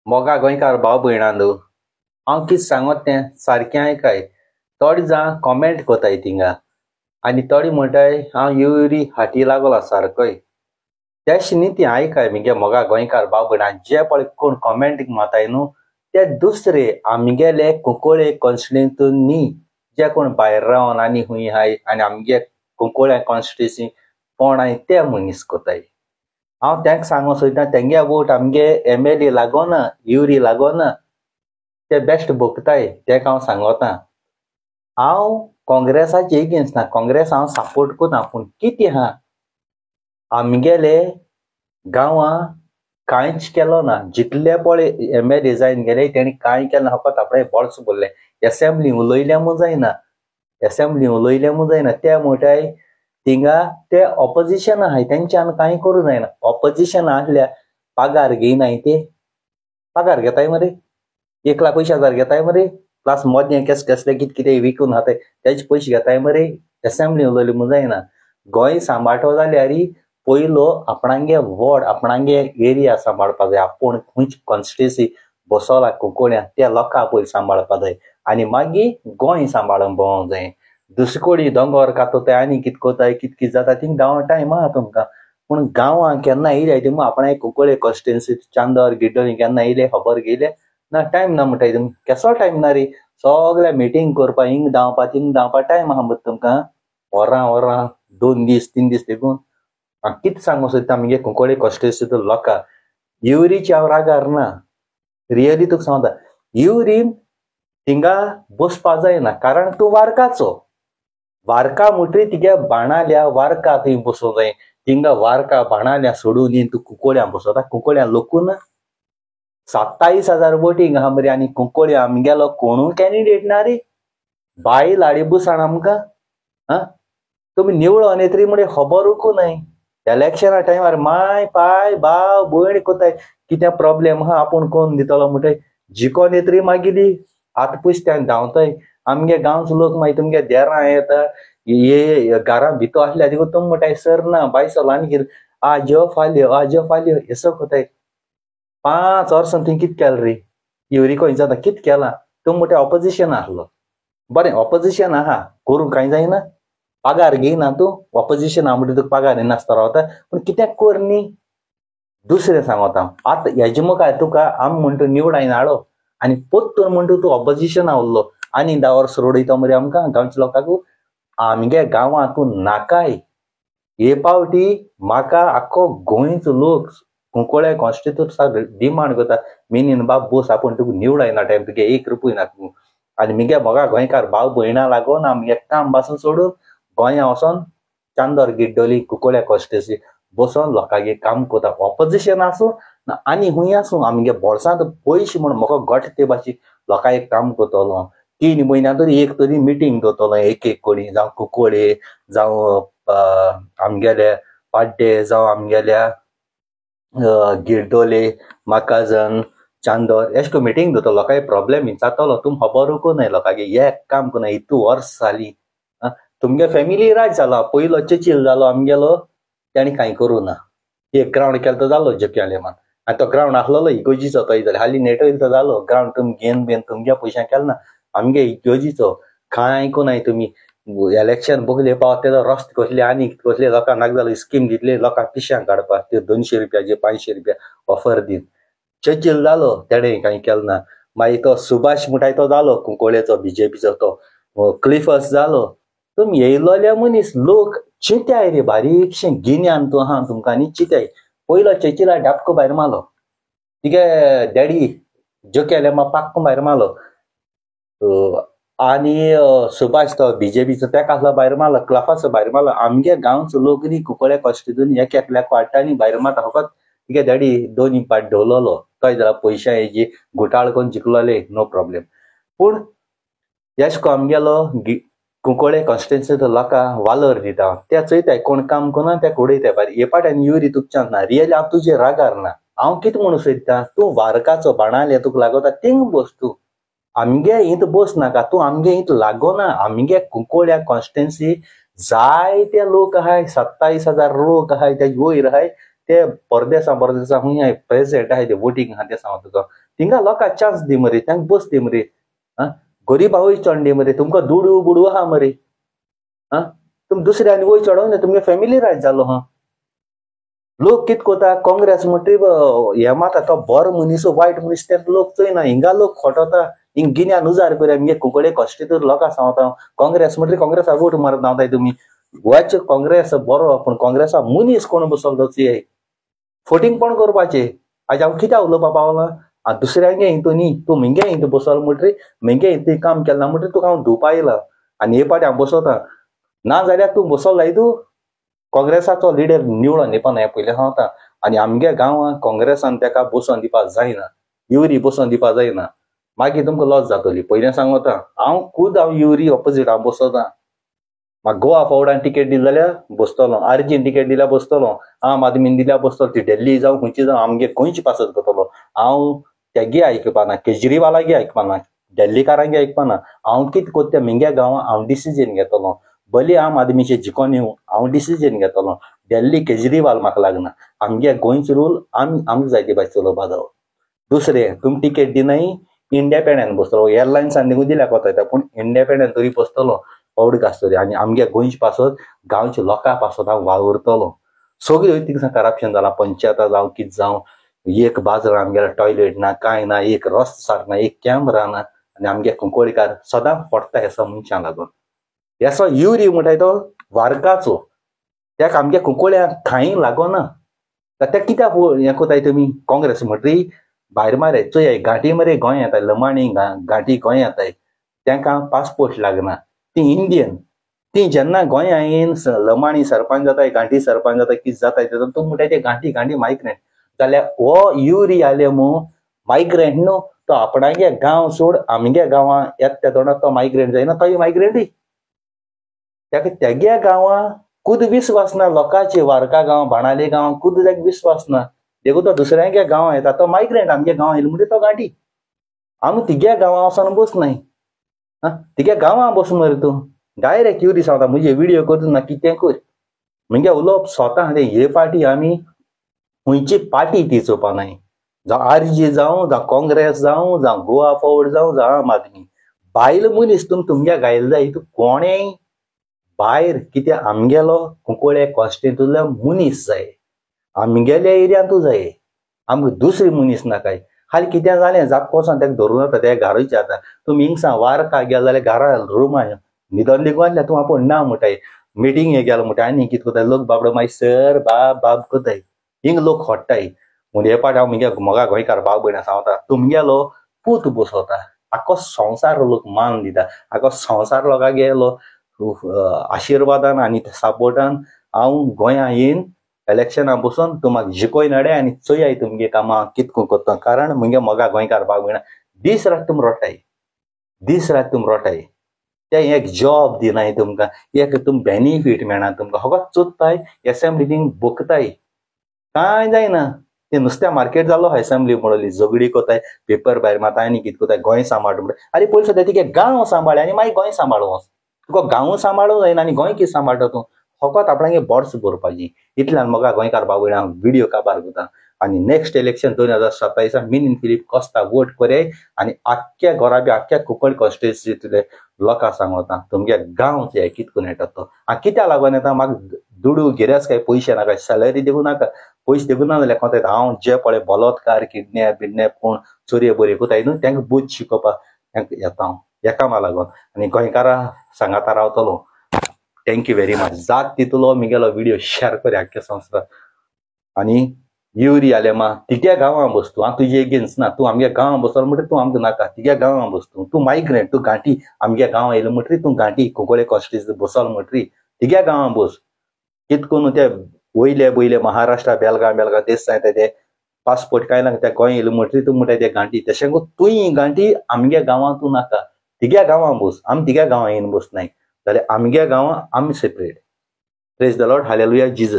मोगा गोंयकार भाव भयणांदो हांव कितें सांगोत तें सारकें आयकाय. थोडे जाण कॉमेंट कोताय थिंगा आनी थोडे म्हणटाय हांव येवरी हाटी लागला सारकोय. तेश न्ही ती आयकाय मगे मोगा गोंयकार भाव भयणां जे पळय कोण कॉमेंट माताय न्हू ते दुसरे आमगेले कुंकळे कॉन्स्टिट्युन्सींतून न्ही जे कोण भायर रावन आनी खूंय हाय आनी आमगे कुंकळे कॉन्स्टिट्युन्सी कोण हाय ते मनीस कोताय. हांव तेंक सांगूंक सोदतां तेंगे वोट आमगे MLA लागोना युरी लागोना ते बेस्ट भोगताय तेक हांव सांगोतां. हांव काँग्रेसाचे एगेन्स्ट ना, काँग्रेस हांव सपोर्ट कोता पूण कितें आहा आमगेले गांवां कांयच केलो ना. जितले पळय MLA जायन गेले तेणी कांय केलें ना, फकत आपणे बोल्स भरले. एसेंब्ली उलयलें जायना, एसेंब्ली उलयलें जायना. ते म्हणटाय थिंगा ते ऑपोजिशन आहाय तेंच्यान कांय करूं जायना. ऑपोजिशन आसल्यार पागार घेयनाय ते पागार घेताय मरे 1,20,000 घेताय मरे. प्लस मोदे कसले कितें कितें विकून हाताय तेजे पयशे घेताय मरे. एसेंब्ली उलयलें जायना. गोंय सांबाळटो जाल्यार पयलो आपणांगे वॉर्ड आपणांगे एरिया सांबाळपा जाय. आपूण खंयच कॉन्स्टिट्युन्सी बसोला कुंकळ्या त्या लोकां पयलीं सांबाळपा जाय आनी मागीर गोंय सांबाळून भोंवोंक जाय. दुसरे कोडी दोंगर कातोताय आनी कितें कोताय कितें कितें जाता थिंग धांवों टायम आहा तुमकां. पूण गांवां केन्ना येयल्याय तुमी आपणागे कुंकळे कॉन्स्टिट्युन्सी चांदोर गिड्डोळी केन्ना येयले खबर घेयले ना. टायम ना म्हणटाय तुमी. केसो टायम ना रे. सगळे मिटींग करपा हिंग धांवपा थिंग धांवपा टायम आहा मरे तुमकां. वरां 2 दीस 3 दीस देखून कितें सांगूंक सोदता आमगे कुंकळे कॉन्स्टिट्युन्सींतल्या लोकांक युरीची हांव रागार ना. रियली तुका सांगता युरीन थिंगा बसपा जायना कारण तूं वारकाचो. वारका म्हणटरी तिगे बाणाल्या वारका थंय बसूंक जाय. थिंगा वारका बाणाल्या सोडून तूं कुंकळ्यां बसता. कुंकळ्यां लोकून 27,000 वोटींग आहा मरे आनी कुंकळ्यां आमगेलो कोणूय कॅन्डिडेट ना रे. बाय लाडी बुसाण आमकां तुमी निवळून येतरी म्हणून खबरूच न्हय. इलेक्शना टायमार माय पाय भाव भयण कोताय कितें प्रॉब्लेम आहा आपूण कोण दितलो म्हणटाय. जिकोन येतरी मागीर हात पुसत्यान धांवताय. आमगे गांवचो लोक मागीर तुमगे देरां येता हे घरां भितर आसल्यार देखून तुमी म्हणटाय सर ना बायसो आनी कितें आज यो फाल्यो हेसो कोताय. 5 वर्सां थंय कितें केलें रे युरी खंय जाता कितें केलां. तुमी म्हणटाय ऑपोजिशन आहलो. बरें ऑपोजिशन आहा करूंक कांय जायना. पगार घेयना तूं ऑपोजिशन आहा म्हणटा तुका पगार नासता रावता पूण कितें कर न्ही. दुसरें सांगोता हांव आतां हेजे मुखार तुका आमी म्हणटा निवडायन हाडप आनी पोत्तून म्हणटा तूं ऑपोजिशन उरलो आनी 10 वर्स रोडयता मरे आमकां गांवच्या लोकांक. आमगे गांवांत तूं नाकाय. हे पावटी म्हाका आख्खो गोंयचो लोक कुंकळे कॉन्स्टिट्युन्सी डिमांड करता मिनीन बाब बोस आपूण तुका निवडायना टायम तुगे 1 रुपया ना आनी मगे मोगा गोंयकार भाव भयणां लागून आमगे काम पासून सोडून गोंया वचोन चांदोर गिड्डोली कुंकळे कॉन्स्टिट्युन्सी बसोन लोकांगे काम कोता. ऑपोजिशन आसूं ना आनी खूंय आसूं आमगे बोल्सांत पयशे म्हूण म्हाका घट ते भाशेन लोकांगे काम कोतलो. 3 म्हयन्यां तरी एक तरी मिटींग दवरतलो एक कोणी जावं कुंकळे जावं आमगेले पाड्डे जावं आमगेल्या गिड्डोले माकाजन चांदोर एश को मिटींग दवरतलो. लोकांगे प्रॉब्लेम जातलो तुम खबरूच न्हय. लोकांगे एक काम कोना इतू वर्स जालीं. तुमगे फॅमिली राज जाला. पयलो चर्चिल जालो आमगेलो तेणी कांय करूं ना. एक ग्रावंड केलो तो जालो जक्यालेमान आनी तो ग्रावंड आसलो इगोजीचो तो जाल्यार हालीं नेटवयल तो जालो ग्रावंड तुमी घेवन बेन तुमगे पयशां केलो ना. आमगे इगोजीचो कांय कोनाय. तुमी इलेक्शन बगले पावत तेजो रस्तो कसले आनी कसले लोकांक नाका जालो स्कीम दितले लोकांक पिश्यांक काडपाक त्यो 200 रुपया जे 500 रुपया ऑफर दीन चर्चिल जालो तेणें कांय केलो ना. मागीर तो सुभाष म्हणटाय तो जालो कुंकळेचो BJPचो तो क्लिफर्स जालो. तुमी येयलोले मनीस लोक चिंत्याय रे बारीकशें गिन्यान तूं आहा तुमकां आनी चिंत्याय. पयलो चर्चिला डाबको भायर मारलो तिगे डॅडी जकेलेमा पाक्को भायर मारलो आनी सुभाष तो BJPचो तेका आसलो भायर मारलो क्लिफर्स भायर मारलो. आमगे गांवचो लोक न्ही कुंकळे कॉन्स्टिट्युन्सी एक एकल्याक वाडटानी भायर मारता फकत तिगे डॅडी 2 पाट ढवलोलो तो जाल्यार पयशा हेजी घोटाळ करून जिखलोले नो प्रॉब्लेम. पूण येश को आमगेलो कुंकळे कॉन्स्टिट्युन्सींतल्या लोकांक वालोर दिता ते चयताय कोण काम कोना ते उडयताय भायर. हे पाट्यान युरी तुका ना. रियली हांव तुजे रागार ना. हांव कितें म्हणून सोदतां तूं वारकाचो बाणाले तुका लागोता थिंग बस. तूं आमगे हिंत बस नाका. तूं आमगे हिंत लागोना. आमगे कुंकळ्या कॉन्स्टिट्युन्सी जायते लोक आहाय 27,000 लोक आहाय ते वयर आहाय ते परदेसा हुंय प्रेसिडेंट आहाय ते वोटिंग आहा ते सांगता तुका तिंगा लोकांक चान्स दी मरे तांकां बस दी मरे गरीबाक वयर चोडली मरे तुमकां दुडू बुडू आहा मरे तुम दुसऱ्यानी वयर चडोवना तुमगे फॅमिली रायट जालो हा लोक कित कोता काँग्रेस म्हणटी हे माता तो बरो मनीस वायट मनीस ते लोक चोयना हिंगा लोक खोटोता हिंग गिन्यान उजार करूया म्हणजे कुंकळे कॉस्टिट्यूट लोकांक सांगता काँग्रेस म्हणटी काँग्रेसा वोट मारत नावताय तुमी गोंयचे काँग्रेस बरो पण काँग्रेसा मनीस कोण बसलो चोय फोटिंग कोण करपाचे आज हांव कित्याक उलोवपा पावला दुसऱ्यांगे हितू न्ही तूं म्हगे हितू बसलो म्हणटरी म्हगे हितू काम केलां म्हणटरी तुका हांव धुवपा येयला आनी हे पाटी हांव बसोता ना जाल्यार तूं बसलो जाय तूं काँग्रेसाचो लिडर निवडून येवपा न्हय पयलीं सांगता आनी आमगे गांवांत काँग्रेसान ताका बसोवन दिवपाक जायना युरी बसोवन दिवपाक जायना मागीर तुमकां लॉस जातली पयलीं सांगता हांव युरी ऑपोजीट हांव बसोता म्हाका गोवा फॉर्वडान टिकेट दिली जाल्यार बसतलो आर्जीन टिकेट दिल्यार बसतलो आम आदमीन दिल्यार बसतलो ती दिल्ली जावं खंयची जावं आमगे गोंयची पासत करतलो हांव तेगे आयकपाना केजरीवालागे आयकपाना दिल्लीकारांगे आयकपाना हांव कितें कोत्ता म्हगे गांवांत हांव डिसिजन घेतलो भले आम आदमीचे जिखोन येवं हांव डिसिजन घेतलो दिल्ली केजरीवाल म्हाका लागना आमगे गोंयचे रूल आमकां जाय ते भायर चलोवपा जावो दुसरें तुमी टिकेट दिनाय इंडिपेंडंट बसतलो एअरलायन्सान देखून दिल्यार कोता पूण इंडिपेंडंट तरी बसतलो पवड आसतली आनी आमगे गोंयचे पासत गांवच्या लोकां पासत हांव वावुरतलो सगळ्यो थिंगा करप्शन जालां पंचायतां जावं कितें जावं एक बाजार आमगेलो टॉयलेट ना कांय ना एक रस्तो सारको ना एक कॅमेरा ना आनी आमगे कुंकळीकार सदां पडटा ह्या मनशां लागून ह्या युरी म्हणटाय तो वारकाचो त्याक आमगे कुंकळ्यांक खांय लागोना ते कित्याक हें कोताय तुमी काँग्रेस म्हणटरी भायर मारे चोय घाटी मरे गोंय येताय लमाणी घाटी गोंय येताय तांकां पासपोर्ट लागना ती इंडियन ती जेन्ना गोंया येवन लमाणी सरपंच जाताय घाटी सरपंच जाताय कितें जाताय तूं म्हणटाय ते घाटी मायग्रेंट जाल्यार हो युरी आले मू मायग्रेंट न्हू तो आपणागे गांव सोड आमगे गांवां येता तोंडाक तो मायग्रेंट जायना तोय मायग्रेंटूय ताका तेगे गांवां खुद विस्वास ना लोकांचे वारका गांव बाणाले गांव खुद ताका विस्वास ना देखून तो दुसऱ्यागे गांवां येता तो मायग्रेंट आमगे गांवां येयलो म्हणजे तो घाटी आमी तिगे गांवां वचोन बसनाय तिगे गांवां बस मरे तूं डायरेक्ट युरी सांगता म्हजे व्हिडिओ करता ना कितें कर म्हणजे उलोवप स्वता हे पार्टी आमी खंयची पार्टी ती चोवपा नाय जावं आरजी जावं काँग्रेस जावं गोवा फॉर्वर्ड जावं आम आदमी बायल मनीस तुमगे गायल जाय तूं कोणेय भायर कित्याक आमगेलो कुंकळे कॉन्स्टिट्यूंतलो मनीस जाय आमगेल्या एरियांतू जाय आमकां दुसरी मनीस नाकाय हालीं कितें जालें जाप कोसोन ताका धरून वता ते घारूच येता तुमी हिंगसा वारका गेले जाल्यार घरा रुमा न्हिदोन लेगून तूं आपूण ना म्हणटाय मिटींग गेलो म्हणटा आनी कितें कोताय लोक बाबडो मागीर सर बाब कोताय हिंग लोक खोडटाय म्हणजे हे पाट हांव म्हगे मोगा गोंयकार भाव भयणां सांगता तुमगेलो पूत बसोता आख्खो संवसार लोक मान दिता आख्खो संवसार लोकांक गेलो आशिर्वादान आनी सपोर्टान हांव गोंयां येवन इलेक्शनां बसून तूं म्हाका जिकोय नडे आनी चोयाय तुमगे कामां कितको कोत्ता कारण म्हगे मोगा गोंयकार भाव भयणां दीस रात तुमी रोटाय ते एक जॉब दिनाय तुमकां एक तुम बेनिफीट मेळना तुमकां होगाच चोत्ताय एसेंब्लींक बकताय कांय जायना ते नुस्त्या मार्केट जालो असेंब्ली म्हणली झगडी कोताय पेपर भायर मारता आनी कितें कोताय गोंय सांबाळ म्हणटा आरे पयलीं सद्या तिगे गांव सांबाळ आनी मागीर गोंय सांबाळूं तुका गांव सांबाळूं जायना आनी गोंय कितें सांबाळटा तूं फकत आपणागे बोर्ड्स भरपाची इतल्यान म्हाका गोंयकार भाव भयणां व्हिडिओ काबार करता आनी नेक्स्ट इलेक्शन 2027 मिनीन फिलीप कोस्ता वोट कराय आनी आख्ख्या गोराबी आख्ख्या कुंकळ कॉन्स्टिट्युएन्सींतले लोकांक सांगता तुमगे गांवचे कितकून येता तो कित्याक लागून येता म्हाका दुडू गिरेस काय पयशे नाका सॅलरी दिवूं नाका पयशे दिवूं ना जाल्यार कोता हांव जे पळय बलात्कार किडनॅप कोण चोरये बोरये कोताय न्हू तांकां बुद्ध शिकोवपाक येता हांव एकामा लागून आनी गोंयकारां सांगाता रावतलो थँक्यू व्हेरी मच जात तितलो म्हगेलो व्हिडिओ शेअर कर आख्ख्या संवसाराक आनी युरी आले मा तिगे गांवां बस तूं हांव तुजे एगेन्स्ट ना तूं आमगे गांवां बसलो म्हणटरी तूं आमकां नाका तिगे गांवां बस तूं मायग्रेंट तूं घाटी आमगे गांवां येयलो म्हणटरी तूं घाटी कुंकळे कॉन्स्टिट्युएन्सी बसलो म्हणटरी तिगे गांवां बस कितकून ते वयले बयले महाराष्ट्रा बेलगांव तेच सांगता ते पासपोर्ट कांय ना ते गोंय येयलो म्हणटरी तूं म्हणटाय ते घाटी तशें करून तुंय घाटी आमगे गांवां तूं नाका तिगे गांवां बस आमी तिगे गांवां येवन बसनाय जाल्यार आमगे गांवां आमी separate praise the Lord hallelujah Jesus